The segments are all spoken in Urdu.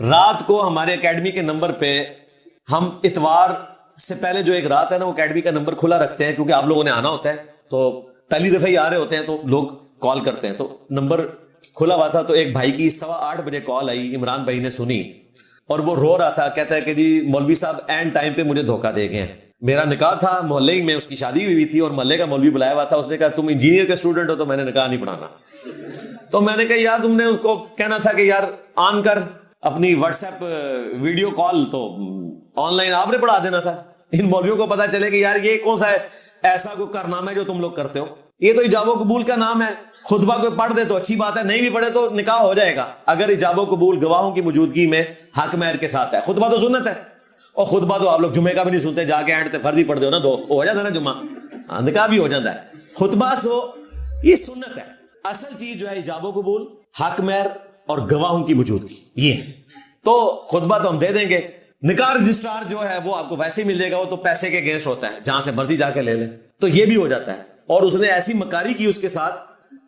رات کو ہمارے اکیڈمی کے نمبر پہ ہم اتوار سے پہلے جو ایک رات ہے نا وہ اکیڈمی کا نمبر کھلا رکھتے ہیں، کیونکہ آپ لوگوں نے آنا ہوتا ہے تو پہلی دفعہ ہی آ رہے ہوتے ہیں تو لوگ کال کرتے ہیں، تو نمبر کھلا ہوا تھا. تو ایک بھائی کی 8:15 بجے کال آئی، عمران بھائی نے سنی اور وہ رو رہا تھا. کہتا ہے کہ جی مولوی صاحب این ٹائم پہ مجھے دھوکہ دے گئے ہیں. میرا نکاح تھا محلے میں، اس کی شادی ہوئی تھی اور محلے کا مولوی بلایا ہوا تھا. اس نے کہا تم انجینئر کے اسٹوڈنٹ ہو تو میں نے نکاح نہیں پڑھانا. تو میں نے کہا یار تم نے اس کو کہنا تھا کہ یار آن کر اپنی واٹس ایپ ویڈیو کال، تو آن لائن آپ نے پڑھا دینا تھا. ان مولویوں کو پتا چلے کہ یار یہ کون سا ہے ایسا کوئی کارنامہ ہے جو تم لوگ کرتے ہو. یہ تو ایجاب و قبول کا نام ہے. خطبہ کوئی پڑھ دے تو اچھی بات ہے، نہیں بھی پڑھے تو نکاح ہو جائے گا اگر ایجاب و قبول گواہوں کی موجودگی میں حق مہر کے ساتھ ہے. خطبہ تو سنت ہے، اور خطبہ تو آپ لوگ جمعے کا بھی نہیں سنتے، جا کے اینڈ تے فرضی پڑھ دو نا، دو ہو جاتا ہے نا جمعہ. نکاح بھی ہو جاتا ہے. خطبہ سو یہ سنت ہے. اصل چیز جو ہے ایجاب و قبول، حق مہر اور گواہوں کی موجودگی، یہ ہے. تو خطبہ تو ہم دے دیں گے. نکاح رجسٹرار جو ہے وہ آپ کو ویسے ہی مل جائے گا، وہ تو پیسے کے اگینسٹ ہوتا ہے، جہاں سے مرضی جا کے لے لیں. تو یہ بھی ہو جاتا ہے. اور اس نے ایسی مکاری کی اس کے ساتھ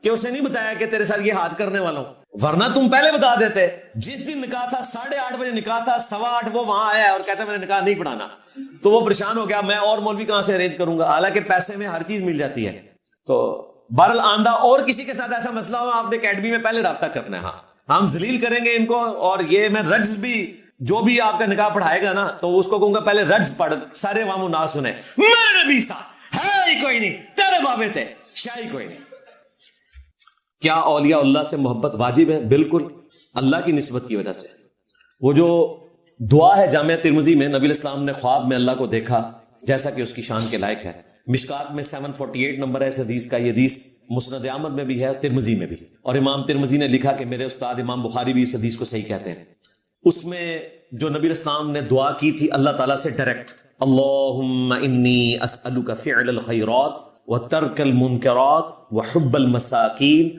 کہ اسے نہیں بتایا کہ تیرے ساتھ یہ ہاتھ کرنے والا ہوں، ورنہ تم پہلے بتا دیتے. جس دن نکاح تھا 8:30 بجے نکاح تھا، 8:15 وہ وہاں آیا اور کہتا ہے میں نے نکاح نہیں پڑھانا. تو وہ پریشان ہو گیا، میں اور مولوی کہاں سے ارینج کروں گا، حالانکہ پیسے میں ہر چیز مل جاتی ہے. تو بہرحال آندہ اور کسی کے ساتھ ایسا مسئلہ ہو آپ نے اکیڈمی میں پہلے رابطہ کرنا ہے. ہاں ہم ذلیل کریں گے ان کو. اور یہ میں رجز بھی جو بھی آپ کا نکاح پڑھائے گا نا تو اس کو کہوں گا پہلے رجز پڑھ، سارے عوام الناس سنیں. میرے نبی صاحب ہے ہی کوئی نہیں، تیرے بابے تھے شاہی کوئی نہیں. کیا اولیاء اللہ سے محبت واجب ہے؟ بالکل، اللہ کی نسبت کی وجہ سے. وہ جو دعا ہے جامعہ ترمذی میں، نبی الاسلام نے خواب میں اللہ کو دیکھا جیسا کہ اس کی شان کے لائق ہے. مشکات میں 748 نمبر ہے اس حدیث کا. یہ حدیث مسند احمد میں بھی ہے، ترمذی میں بھی. اور امام ترمذی نے لکھا کہ میرے استاد امام بخاری بھی اس حدیث کو صحیح کہتے ہیں. اس میں جو نبی الاسلام نے دعا کی تھی اللہ تعالیٰ سے ڈائریکٹ، اللہم انی اسألک فعل الخیرات وترک المنکرات وحب المساکین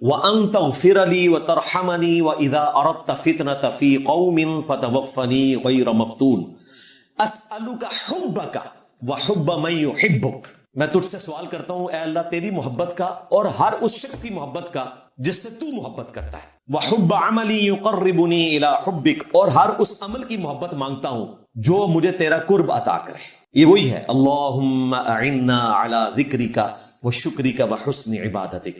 وان تغفر لی وترحمنی واذا اردت فتنة فی قوم فتوفنی غیر مفتون. اسألک حبک وحب من یحبک. میں تجھ سے سوال کرتا ہوں اے اللہ تیری محبت کا اور ہر اس شخص کی محبت کا جس سے تو محبت کرتا ہے. وحب عملی یقربنی الی حبک. اور ہر اس عمل کی محبت مانگتا ہوں جو مجھے تیرا قرب عطا کرے. یہ وہی ہے اللہم اعنا علی ذکرک وشکرک وحسن عبادتک.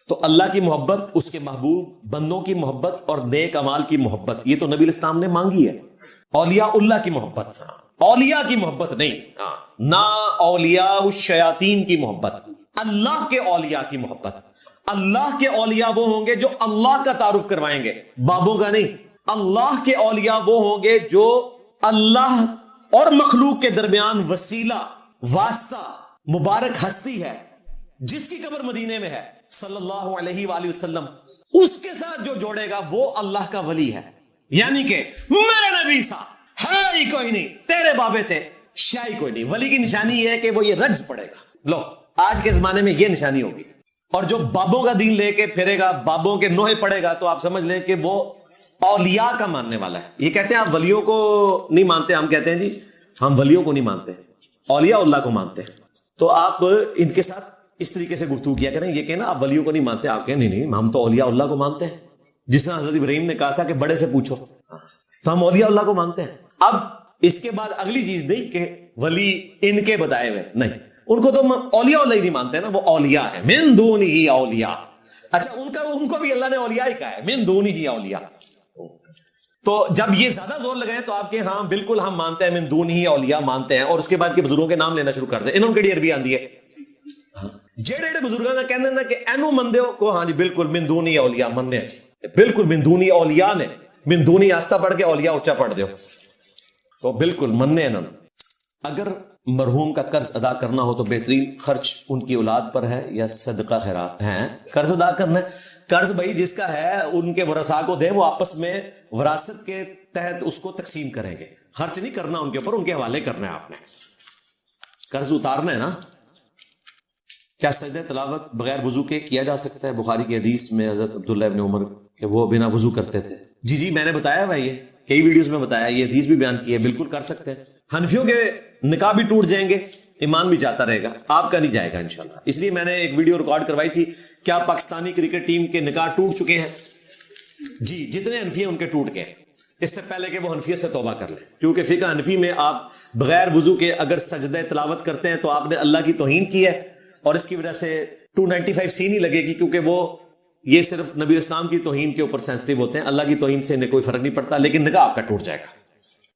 تو اللہ کی محبت، اس کے محبوب بندوں کی محبت اور نیک اعمال کی محبت، یہ تو نبی الاسلام نے مانگی ہے. اولیاء اللہ کی محبت، اولیاء کی محبت نہیں، نہ اولیاء الشیاطین کی محبت، اللہ کے اولیاء کی محبت. اللہ کے اولیاء وہ ہوں گے جو اللہ کا تعارف کروائیں گے، بابوں کا نہیں. اللہ کے اولیاء وہ ہوں گے جو اللہ اور مخلوق کے درمیان وسیلہ، واسطہ، مبارک ہستی ہے جس کی قبر مدینے میں ہے صلی اللہ علیہ وآلہ وسلم، اس کے ساتھ جو جوڑے گا وہ اللہ کا ولی ہے. یعنی کہ میرے نبی صاحب ہے ہی کوئی نہیں، تیرے بابے تھے شاہی کوئی نہیں. ولی کی نشانی یہ ہے کہ وہ یہ رجز پڑے گا. لو آج کے زمانے میں یہ نشانی ہوگی. اور جو بابوں کا دین لے کے پھرے گا، بابوں کے نوحے پڑے گا، تو آپ سمجھ لیں کہ وہ اولیاء کا ماننے والا ہے. یہ کہتے ہیں آپ ولیوں کو نہیں مانتے، ہم کہتے ہیں جی ہم ولیوں کو نہیں مانتے، اولیاء اللہ کو مانتے ہیں. تو آپ ان کے ساتھ اس طریقے سے گفتگو کیا کریں. یہ کہنا آپ ولیوں کو نہیں مانتے، آپ کہیں نہیں ہم تو اولیاء اللہ کو مانتے ہیں. جس طرح حضرت ابراہیم نے کہا تھا کہ بڑے سے پوچھو، تو ہم اولیاء اللہ کو مانتے ہیں. اب اس کے بعد اگلی چیز نہیں کہ ولی ان کے بتائے ہوئے، نہیں، ان کو تو اولیاء اللہ ہی نہیں مانتے نا، وہ اولیاء ہے من دونہ اولیاء. اچھا ان کو بھی اللہ نے اولیاء ہی کہا ہے، من دونہ اولیاء. تو جب یہ زیادہ زور لگائیں تو آپ کے ہاں بالکل ہم مانتے ہیں، من دونہ اولیاء مانتے ہیں. اور اس کے بعد کے بزرگوں کے نام لینا شروع کر دیں. انہوں کی عربی آندی ہے جیڑے بزرگوں نے کہنے نا کہ اینو مندے ہو کو، ہاں جی بالکل من دونہ اولیاء مننے ہیں جی، بالکل من دونہ اولیاء نے من دونہ آستہ پڑھ کے اولیاء اونچا پڑھ دو تو بالکل مننے انہوں. اگر مرحوم کا قرض ادا کرنا ہو تو بہترین خرچ ان کی اولاد پر ہے یا صدقہ خیرات ہیں؟ قرض ادا کرنا ہے، قرض بھائی جس کا ہے ان کے ورثاء کو دیں، وہ آپس میں وراثت کے تحت اس کو تقسیم کریں گے. خرچ نہیں کرنا ان کے اوپر، ان کے حوالے کرنا ہے. آپ نے قرض اتارنا ہے نا. کیا سجدہ تلاوت بغیر وضو کے کیا جا سکتا ہے؟ بخاری کی حدیث میں حضرت عبداللہ ابن عمر کہ وہ بنا وضو کرتے تھے. جی میں نے بتایا بھائی، یہ کئی ویڈیوز میں بتایا، یہ حدیث بھی بیان کی ہے، بالکل کر سکتے ہیں. حنفیوں کے نکاح بھی ٹوٹ جائیں گے، ایمان بھی جاتا رہے گا، آپ کا نہیں جائے گا انشاءاللہ. اس لیے میں نے ایک ویڈیو ریکارڈ کروائی تھی، کیا پاکستانی کرکٹ ٹیم کے نکاح ٹوٹ چکے ہیں؟ جی جتنے حنفی ہیں ان کے ٹوٹ گئے. اس سے پہلے کہ وہ حنفیت سے توبہ کر لیں، کیونکہ فقہ حنفی میں آپ بغیر وضو کے اگر سجدہ تلاوت کرتے ہیں تو آپ نے اللہ کی توہین کی ہے، اور اس کی وجہ سے 295 نہیں لگے گی، کیونکہ وہ یہ صرف نبی اسلام کی توہین کے اوپر سینسٹیو ہوتے ہیں، اللہ کی توہین سے انہیں کوئی فرق نہیں پڑتا، لیکن نکاح آپ کا ٹوٹ جائے گا۔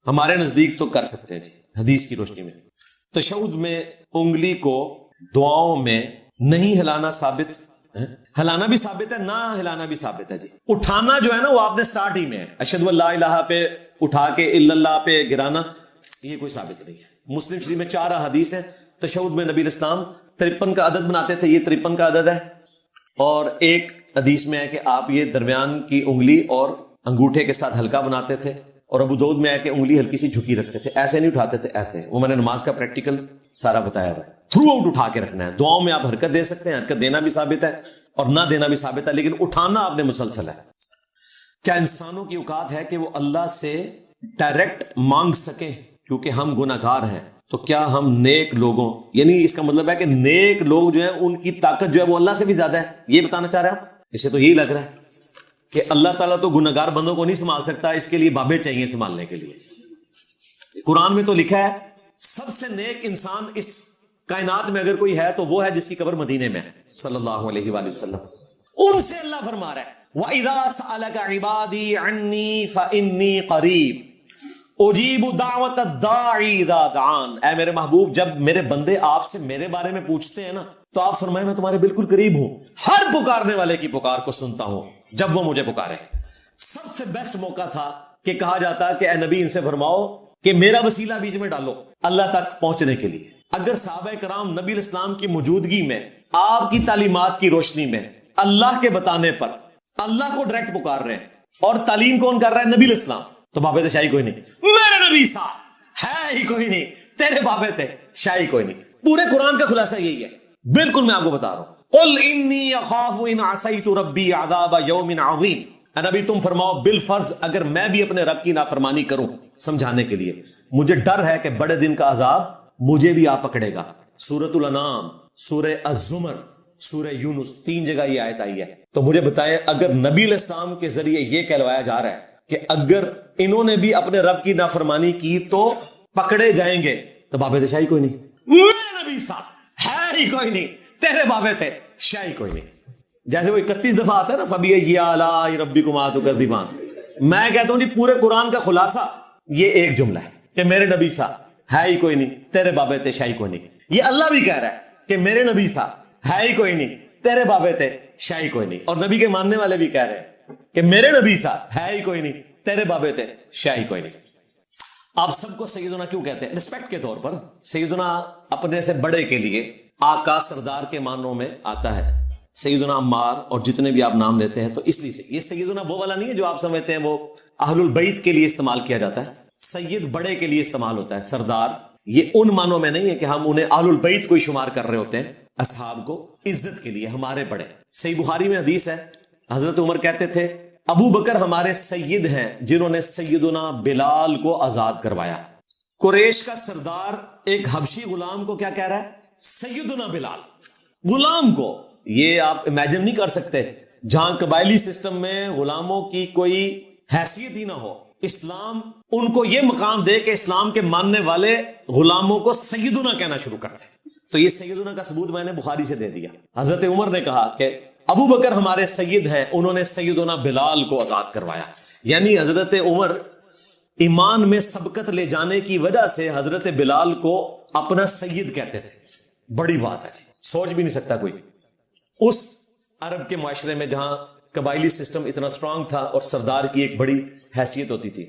ہمارے نزدیک تو کر سکتے ہیں جی حدیث کی روشنی میں۔ تشہد میں انگلی کو دعاؤں میں نہیں ہلانا ثابت ہے، ہلانا بھی ثابت ہے، نہ ہلانا بھی ثابت ہے جی۔ اٹھانا جو ہے نا وہ آپ نے سٹارٹ ہی میں ہے، اشہد ان لا الہ پہ اٹھا کے الا اللہ پہ گرانا، یہ کوئی ثابت نہیں ہے۔ مسلم شریف میں 4 احادیث ہیں۔ تشہد میں نبی اسلام 53 کا عدد بناتے تھے، یہ 53 کا عدد ہے، اور ایک حدیث میں ہے کہ آپ یہ درمیان کی انگلی اور انگوٹھے کے ساتھ ہلکا بناتے تھے، اور ابو داؤد میں ہے کہ انگلی ہلکی سی جھکی رکھتے تھے، ایسے نہیں اٹھاتے تھے، ایسے۔ وہ میں نے نماز کا پریکٹیکل سارا بتایا ہوا ہے۔ تھرو آؤٹ اٹھا کے رکھنا ہے۔ دعاؤں میں آپ حرکت دے سکتے ہیں، حرکت دینا بھی ثابت ہے اور نہ دینا بھی ثابت ہے، لیکن اٹھانا آپ نے مسلسل ہے۔ کیا انسانوں کی اوقات ہے کہ وہ اللہ سے ڈائریکٹ مانگ سکیں کیونکہ ہم گناہگار ہیں؟ تو کیا ہم نیک لوگوں، یعنی اس کا مطلب ہے کہ نیک لوگ جو ہیں ان کی طاقت جو ہے وہ اللہ سے بھی زیادہ ہے، یہ بتانا چاہ رہے ہیں؟ اسے تو یہی لگ رہا ہے کہ اللہ تعالیٰ تو گناہگار بندوں کو نہیں سنبھال سکتا، اس کے لیے بابے چاہیے سنبھالنے کے لیے۔ قرآن میں تو لکھا ہے سب سے نیک انسان اس کائنات میں اگر کوئی ہے تو وہ ہے جس کی قبر مدینے میں ہے، صلی اللہ علیہ وآلہ وسلم۔ ان سے اللہ فرما رہا ہے وَإِذَا سَأَلَكَ عِبَادِي عَنِّي فَإِنِّي قَرِيبٌ اجیب دعوت الداعی اذا دعان۔ اے میرے محبوب، جب میرے بندے آپ سے میرے بارے میں پوچھتے ہیں نا تو آپ فرمائیں میں تمہارے بالکل قریب ہوں، ہر پکارنے والے کی پکار کو سنتا ہوں جب وہ مجھے پکارے۔ سب سے بیسٹ موقع تھا کہ کہا جاتا کہ اے نبی ان سے فرماؤ کہ میرا وسیلہ بیچ میں ڈالو اللہ تک پہنچنے کے لیے۔ اگر صحابہ کرام نبی الاسلام کی موجودگی میں آپ کی تعلیمات کی روشنی میں اللہ کے بتانے پر اللہ کو ڈائریکٹ پکار رہے ہیں، اور تعلیم کون کر رہا ہے؟ نبی الاسلام، تو بابے تھے شاہی کوئی نہیں، میرے نبی صاحب ہے ہی کوئی نہیں، تیرے بابے تھے شاہی کوئی نہیں۔ پورے قرآن کا خلاصہ یہی ہے، بالکل میں آپ کو بتا رہا ہوں۔ قل انی اخاف ان عصیت ربی عذاب یوم عظیم۔ اے نبی تم فرماؤ بالفرض اگر میں بھی اپنے رب کی نافرمانی کروں، سمجھانے کے لیے مجھے ڈر ہے کہ بڑے دن کا عذاب مجھے بھی آ پکڑے گا۔ سورۃ الانعام، سورہ الزمر، سورہ یونس، 3 جگہ یہ آیت آئی ہے۔ تو مجھے بتائیں اگر نبی علیہ السلام کے ذریعے یہ کہلوایا جا رہا ہے کہ اگر انہوں نے بھی اپنے رب کی نافرمانی کی تو پکڑے جائیں گے، تو بابے تھے شاہی کوئی نہیں، میرے نبی صاحب ہے ہی کوئی نہیں، تیرے بابے تھے شاہی کوئی نہیں۔ جیسے وہ 31 دفعہ آتا ہے نا فَبِأَيِّ آلَاءِ رَبِّكُمَا تُكَذِّبَانِ، میں کہتا ہوں جی پورے قرآن کا خلاصہ یہ ایک جملہ ہے کہ میرے نبی صاحب ہے ہی کوئی نہیں، تیرے بابے تھے شاہی کوئی نہیں۔ یہ اللہ بھی کہہ رہا ہے کہ میرے نبی صاحب ہے ہی کوئی نہیں، تیرے بابے تھے شاہی کوئی نہیں، اور نبی کے ماننے والے بھی کہہ رہے ہیں کہ میرے نبی صاحب ہے ہی کوئی نہیں، تیرے بابے تھے شاہی کوئی نہیں۔ آپ سب کو سیدنا کیوں کہتے ہیں؟ رسپیکٹ کے طور پر۔ سیدنا اپنے سے بڑے کے لیے آقا سردار کے معنوں میں آتا ہے، سیدنا عمار اور جتنے بھی آپ نام لیتے ہیں، تو اس لیے سے یہ سیدنا وہ والا نہیں ہے جو آپ سمجھتے ہیں وہ اہل البیت کے لیے استعمال کیا جاتا ہے۔ سید بڑے کے لیے استعمال ہوتا ہے، سردار یہ ان معنوں میں نہیں ہے کہ ہم انہیں اہل البیت کو ہی شمار کر رہے ہوتے ہیں، اصحاب کو عزت کے لیے ہمارے بڑے۔ صحیح بخاری میں حدیث ہے، حضرت عمر کہتے تھے ابو بکر ہمارے سید ہیں جنہوں نے سیدنا بلال کو آزاد کروایا۔ قریش کا سردار ایک حبشی غلام کو کیا کہہ رہا ہے؟ سیدنا بلال۔ غلام کو، یہ آپ امیجن نہیں کر سکتے، جہاں قبائلی سسٹم میں غلاموں کی کوئی حیثیت ہی نہ ہو، اسلام ان کو یہ مقام دے کہ اسلام کے ماننے والے غلاموں کو سیدنا کہنا شروع کرتے ہیں۔ تو یہ سیدنا کا ثبوت میں نے بخاری سے دے دیا۔ حضرت عمر نے کہا کہ ابو بکر ہمارے سید ہیں، انہوں نے سیدنا بلال کو آزاد کروایا۔ یعنی حضرت عمر ایمان میں سبقت لے جانے کی وجہ سے حضرت بلال کو اپنا سید کہتے تھے۔ بڑی بات ہے، سوچ بھی نہیں سکتا کوئی اس عرب کے معاشرے میں جہاں قبائلی سسٹم اتنا سٹرانگ تھا اور سردار کی ایک بڑی حیثیت ہوتی تھی۔